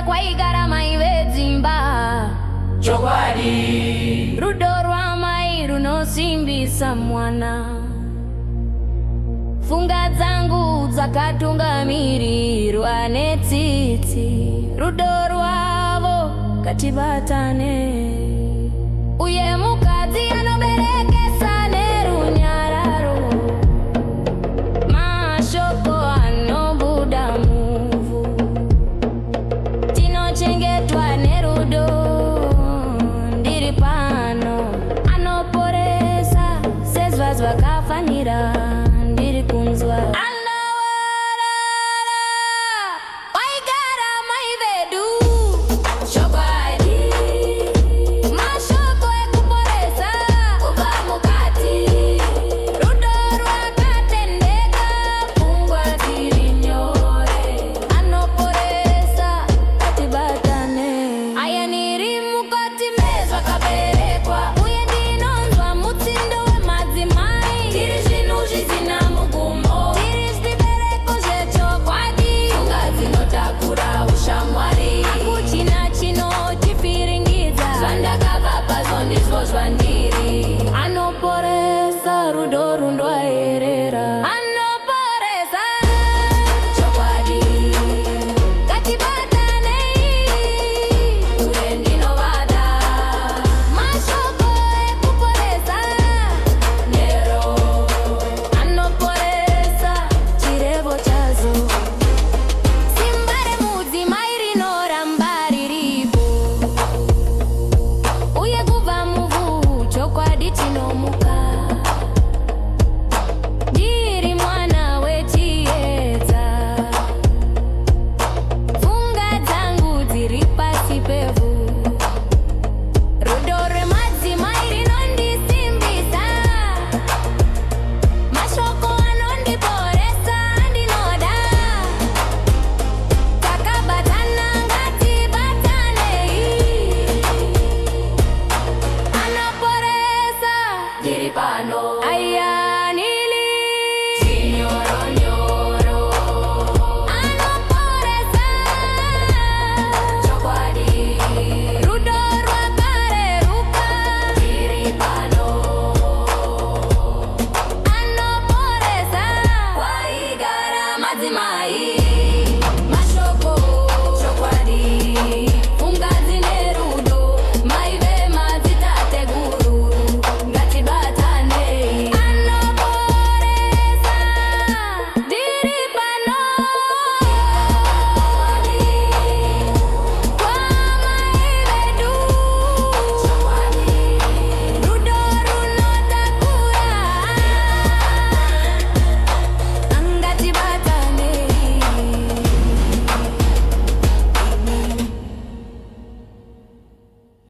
kwa igarama ivezimba chokwadi rudo rwa mai runosimbisa mwana. Funga dzangu dzakatungamirwa netsitsi rudo rwavo katibatane. Uye mukadzi anoberekesa nerunyararo mashoko anobuda muvhu. Tinochengetwa nerudo ndiri pano anoporesa sezva zvakafanira ndiri kunzwa. Anoporesa rudo rundoerera. Anoporesa chokwadi katibatane. Ure ndinovada mashoko ekuporesa nero. Anoporesa chirevo chazo simba remudzimai rinoramba riripo. Uye kubva muvhu chokwadi chinomuka. Ndiri mwana wechiedza. Pfunga dzangu dziri pasi pevhu. Rudo rwemadzimai rinondisimbisa. Mashoko anondiporesa ndinoda. Takabatana ngatibatanei. Anoporesa ndiri pano. Ayanili chinyoronyoro. Anoporesa chokwadi rudo rwakareruka. Ndiri pano. Anoporesa waigara madzimai.